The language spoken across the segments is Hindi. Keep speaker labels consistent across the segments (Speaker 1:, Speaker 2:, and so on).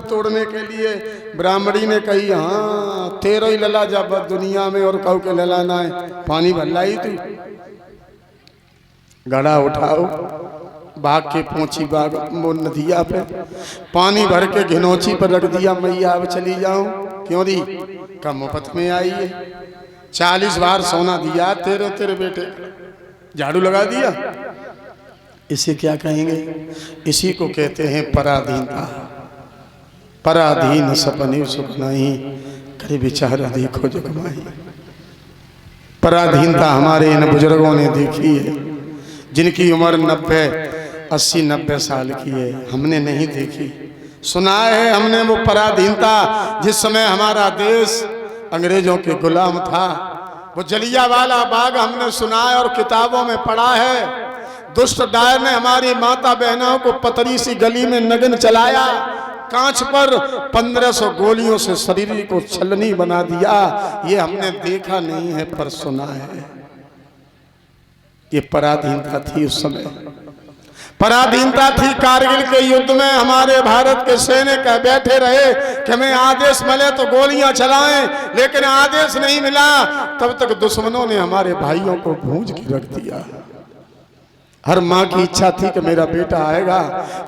Speaker 1: तोड़ने के लिए। ब्राह्मणी ने कही हाँ तेरो ही लला जब दुनिया में और कहू के लला ना है, पानी भल्लाई तू। घड़ा उठाओ, बाग के पहुंची बाग वो नदिया पे, पानी भर के घिनौची पर रख दिया। मैया अब चली जाऊं। क्यों दी? का मुफ्त में आई है। 40 बार सोना दिया तेरे बेटे, झाड़ू लगा दिया। इसे क्या कहेंगे? इसी को कहते हैं पराधीनता। पराधीन सपने सुख नहीं, करे बेचारा देखो जगमाही। पराधीनता हमारे इन बुजुर्गों ने देखी है, जिनकी उम्र 90, 80, 90 साल की है। हमने नहीं देखी, सुना है हमने वो पराधीनता। जिस समय हमारा देश अंग्रेजों के गुलाम था, वो जलियांवाला बाग हमने सुना है और किताबों में पढ़ा है। दुष्ट डायर ने हमारी माता बहनों को पतरी सी गली में नग्न चलाया, कांच पर 1500 गोलियों से शरीर को छलनी बना दिया। ये हमने देखा नहीं है पर सुना है। ये पराधीनता थी उस समय। पराधीनता थी कारगिल के युद्ध में। हमारे भारत के सैनिक बैठे रहे कि हमें आदेश मिले तो गोलियां चलाएं, लेकिन आदेश नहीं मिला। तब तक दुश्मनों ने हमारे भाइयों को भूंज के रख दिया। हर माँ की इच्छा थी कि मेरा बेटा आएगा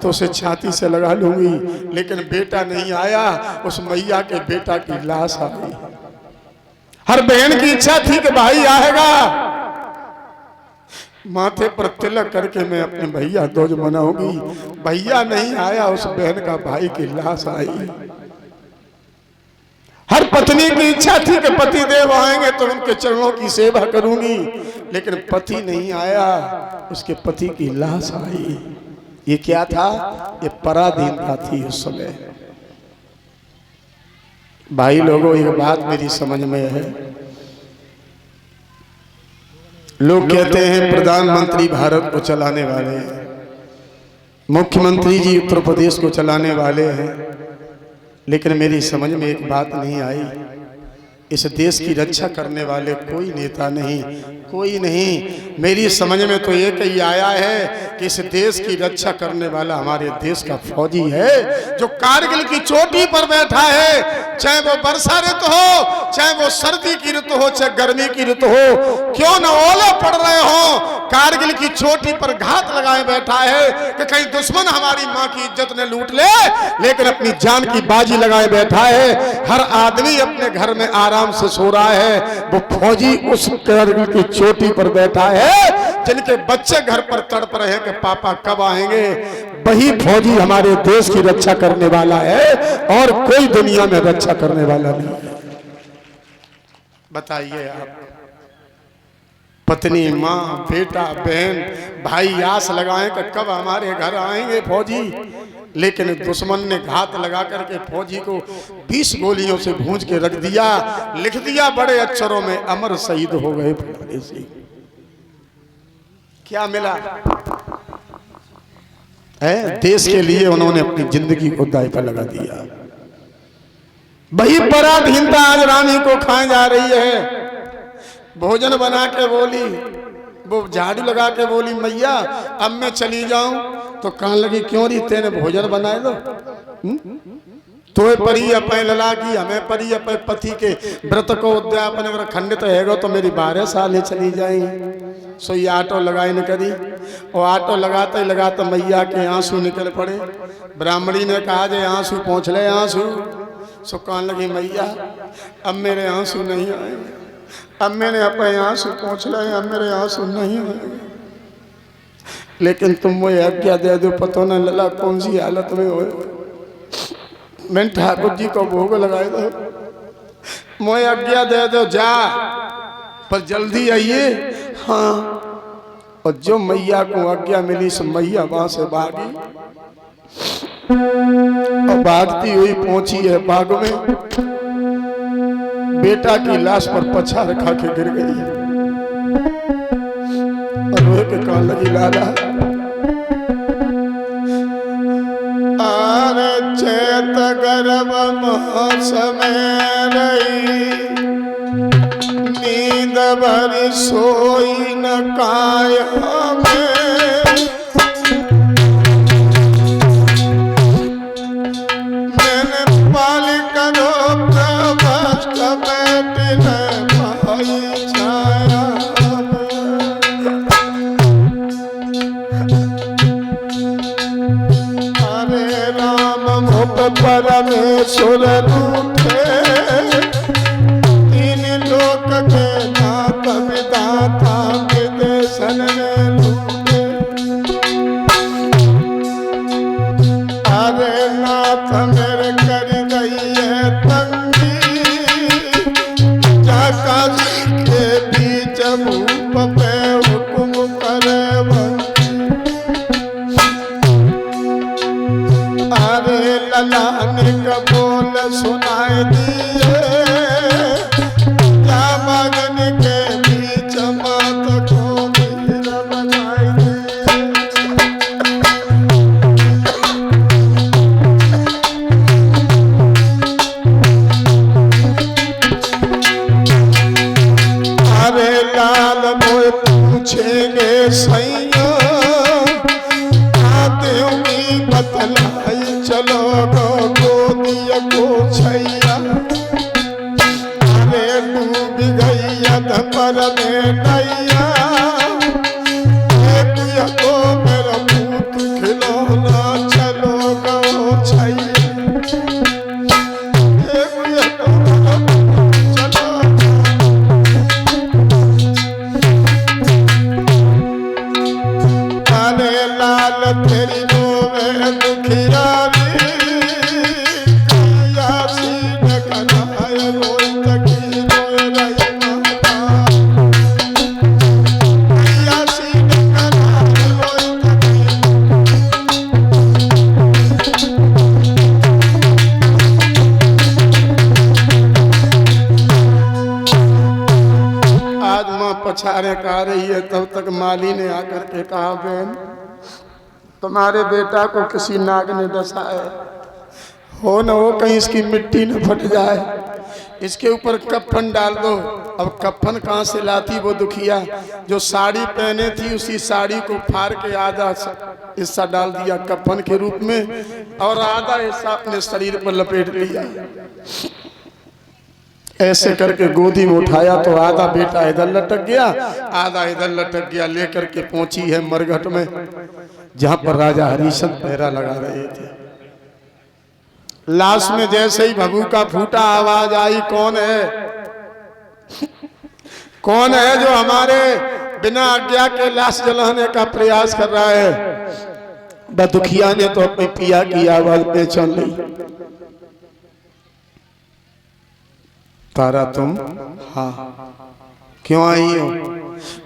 Speaker 1: तो उसे छाती से लगा लूंगी, लेकिन बेटा नहीं आया। उस मैया के बेटा की लाश आ गई। हर बहन की इच्छा थी कि भाई आएगा, माथे पर तिलक करके मैं अपने भैया दोज मनाऊंगी। भैया नहीं आया, उस बहन का भाई की लाश आई। हर पत्नी की इच्छा थी कि पति देव आएंगे तो उनके चरणों की सेवा करूंगी, लेकिन पति नहीं आया, उसके पति की लाश आई। ये क्या था? ये पराधीनता थी उस समय। भाई लोगों, एक बात मेरी समझ में है। लोग कहते हैं प्रधानमंत्री भारत को चलाने वाले हैं, मुख्यमंत्री जी उत्तर प्रदेश को चलाने वाले हैं, लेकिन मेरी समझ में एक बात नहीं आई। इस देश की रक्षा करने वाले कोई नेता नहीं, कोई नहीं। मेरी समझ में तो एक ही आया है कि इस देश की रक्षा करने वाला हमारे देश का फौजी है, जो कारगिल की चोटी पर बैठा है। चाहे वो वर्षा ऋतु हो, चाहे वो सर्दी की ऋतु हो, चाहे गर्मी की ऋतु हो, क्यों न ओले पड़ रहे हो, कारगिल की चोटी पर घात लगाए बैठा है कि कहीं दुश्मन हमारी माँ की इज्जत न लूट ले, लेकिन अपनी जान की बाजी लगाए बैठा है। हर आदमी अपने घर में आराम से सो रहा है, वो फौजी उस कारगिल की चोटी पर बैठा है। जिनके बच्चे घर पर तड़प रहे हैं कि पापा कब आएंगे, वही फौजी हमारे देश की रक्षा करने वाला है, और कोई दुनिया में रक्षा करने वाला नहीं है। बताइए आप, पत्नी, माँ, बेटा, बहन, भाई आस लगाए कि कब हमारे घर आएंगे फौजी, लेकिन दुश्मन ने घात लगा करके फौजी को 20 गोलियों से भूंज के रख दिया। लिख दिया बड़े अक्षरों में, अमर शहीद हो गए फलाने सिंह। क्या मिला है? देश के लिए उन्होंने अपनी जिंदगी को दांव पर लगा दिया। वही पराधीनता आज रानी को खाए जा रही है। भोजन बना के बोली, वो झाड़ू लगा के बोली मैया अब मैं चली जाऊं, तो कहने लगी क्यों रही तेने भोजन बनाए दो। तो परी अपने लला की, हमें परी अपने पति के व्रत को उद्यापन अगर खंडित हैगो तो मेरी 12 साल चली जाएंगी। सो ये ऑटो लगाई न करी, और ऑटो लगाते ही लगाते मैया के आंसू निकल पड़े। ब्राह्मणी ने कहा जे आंसू पहुँच ले आंसू। सो कहने लगी मैया अब मेरे आंसू नहीं आएंगे, अब मैंने अपने आंसू पहुँच ले, अब मेरे आंसू नहीं आएंगे, लेकिन तुम मुझे आज्ञा दे दो, पता न लला कौन सी हालत में हो। मैं ठाकुर जी को भोग लगाए दो, मुझे आज्ञा दे दो जा, पर जल्दी आइए। हाँ, और जो मैया को आज्ञा मिली सो मैया वहां से भागी, और भागती हुई पहुंची है बाग में। बेटा की लाश पर पछाड़ खा के गिर गई है, और रोए के कहने लगी लाला आरे चैत गर्भ मास में रही, नींद भरी सोई न काया में। मैंने कृपाल करो प्रभष्ट बैठ न पाई छाया। हरे राम मुख परमेश्वर रूठे, तीन लोक के नाथ विधाता विदेशन में लूटे। हरे नाथ मेरे कर गई है तंगी, जाका के बीच भूप पे हुक्म करे अरे ललाने का बोल सुनाए दिए, क्या मगन के बीच मात को वीर बनाए दिए। अरे लाल मोए पूछेंगे सैया, आते उम्मी बतलाई चलो गो गोदिया को छैया। अरे डूब गई पर में नैया, को मेरा पूत खिलौना चलो गो छैया। अरे लाल तेरी रोवे दुखियारी, पछारे का रही है, तब तक माली ने आकर के कहा बहन तुम्हारे बेटा को किसी नाग ने डसा है, हो न हो कहीं इसकी मिट्टी न फट जाए, इसके ऊपर कफन डाल दो। अब कफन कहाँ से लाती वो दुखिया, जो साड़ी पहने थी उसी साड़ी को फाड़ के आधा हिस्सा डाल दिया कफन के रूप में, और आधा हिस्सा अपने शरीर पर लपेट लिया। ऐसे करके गोदी में उठाया तो आधा बेटा इधर लटक गया, आधा इधर लटक गया। लेकर के पहुंची है मरघट में, जहां पर राजा हरिश्चंद्र पहरा लगा रहे थे। लाश में जैसे ही भभू का फूटा आवाज आई, कौन है, कौन है जो हमारे बिना आज्ञा के लाश जलाने का प्रयास कर रहा है। बदुखिया ने तो अपने पिया की आवाज पहचान ली। तारा तुम? हाँ। क्यों आई हो?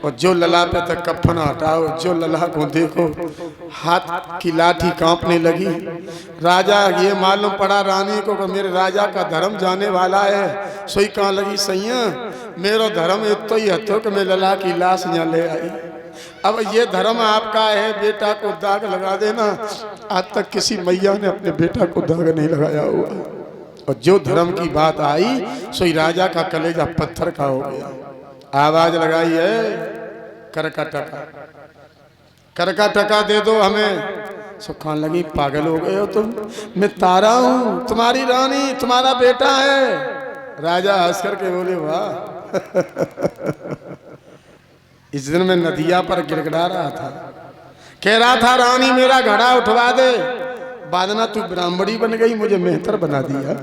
Speaker 1: और जो लला पे तक कफन हटाओ, जो लला को देखो हाथ की लाठी कांपने लगी। राजा ये मालूम पड़ा रानी को कि मेरे राजा का धर्म जाने वाला है। सोई कहाँ लगी सैया मेरो धर्म इतना ही हथो कि मैं लला की लाश यहाँ ले आई। अब ये धर्म आपका है, बेटा को दाग लगा देना। आज तक किसी मैया ने अपने बेटा को दाग नहीं लगाया हुआ। और जो धर्म की बात आई सोई राजा का कलेजा पत्थर का हो गया। आवाज लगाई है, करका टका, करका टका दे दो हमें। सुखान लगी पागल हो गए हो तुम, मैं तारा हूं, तुम्हारी रानी, तुम्हारा बेटा है। राजा हंस करके बोले वाह। इस दिन मैं नदिया पर गिड़गिड़ा रहा था, कह रहा था रानी मेरा घड़ा उठवा दे। बादना तू ब्राह्मणी बन गई, मुझे मेहतर बना दिया।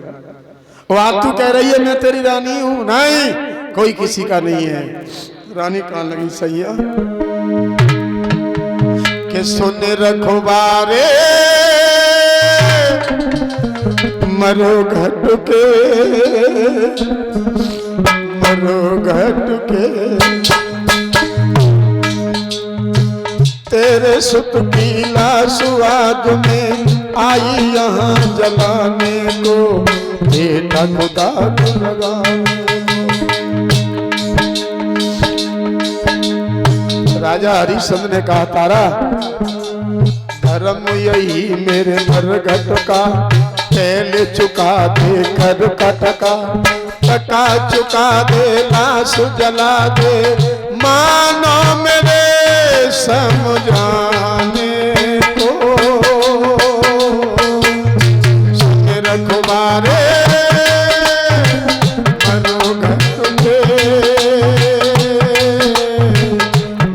Speaker 1: और आज तू कह रही है मैं तेरी रानी हूं। नहीं, कोई किसी का नहीं है। रानी कहाँ लगी सैया के सुन रखवारे मरो घट के, मरो घट के। तेरे सुत की लाश आज में आई यहाँ जलाने को, बेटा को दाग लगाने को। राजा हरिश्चंद्र ने कहा तारा धर्म यही मेरे मरघट का, पहले चुका दे कर का टका, टका चुका दे लाश जला दे, मानो मेरे समझाने को। सुन रखवा रखवारे मरुघट के,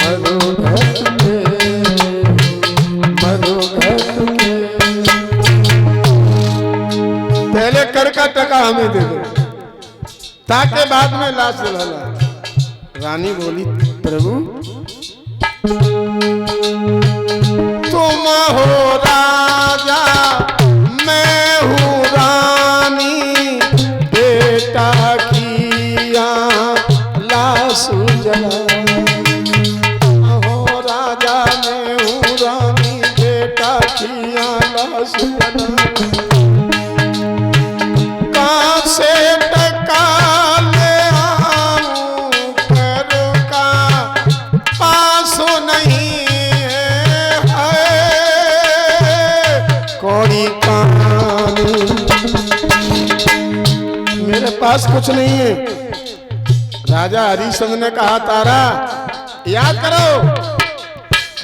Speaker 1: मरुघट के, मरुघट के। पहले कर का टका हमें दे दो ताकि बाद में लाश जला। रानी बोली प्रभु तुम हो राजा मैं हूँ रानी, बेटा किया लाश जला। हो राजा मैं हूँ रानी, बेटा किया लाश जला। कहाँ से टका ले आऊं कर का पासो नहीं है कोई कहानी। मेरे पास कुछ नहीं है। राजा हरिश्चंद्र ने कहा तारा याद करो,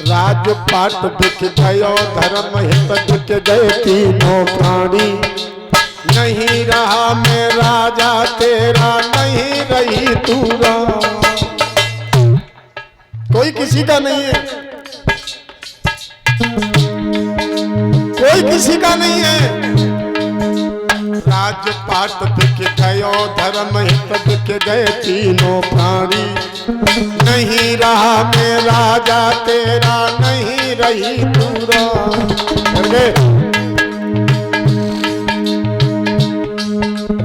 Speaker 1: राजपाट बिक गयो धर्म हित बिक गए तीनों प्राणी। नहीं रहा मैं राजा तेरा, नहीं रही तू राम। कोई किसी का नहीं है, कोई किसी का नहीं है। राजपाट बिक गयो धर्म हित बिक गए तीनों प्राणी। नहीं रहा मैं राजा तेरा, नहीं रही तू राम।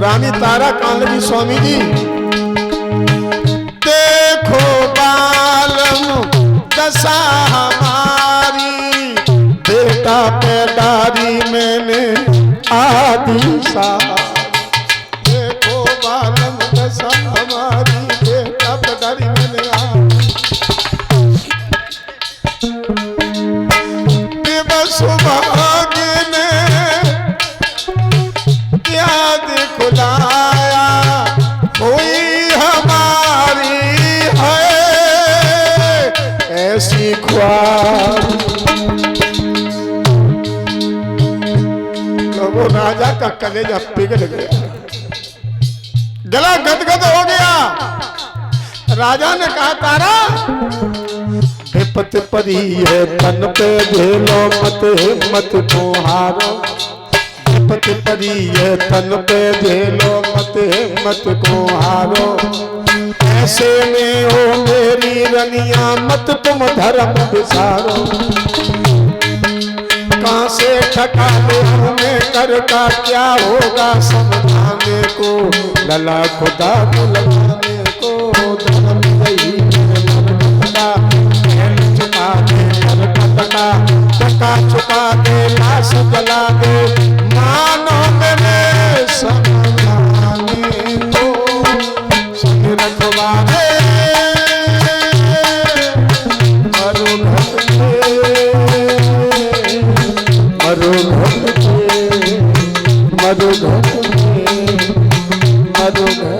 Speaker 1: रानी तारा कहने लगी स्वामी जी देखो बालम दशा हमारी, बेटा पैदारी मैंने आदि सा। देखो बालम दशा हमारी, बेटा पैदारी मैंने आदि। दिवस भाग्य ने याद खुलाया कोई हमारी है ऐसी ख्वाब। लोगों राजा का कलेजा पिघल गया, गला गदगद हो गया। राजा ने कहा तारा विपत परी है तन पे झेलो मत हिम्मत को हारो। विपत परी है तन पे झेलो मत हिम्मत को हारो। ऐसे में हो मेरी रनिया मत तुम धर्म विसारो। कहां से ठका ले हमें कर का क्या होगा समझाने को। लला खुदा को लगाने को धर्म नहीं चुका दे टका चुका दे लाश जला दे। मानो मेरे समझाने को सुन रखवारे मरुघट के, मरुघट के, मरुघट के, मरुघट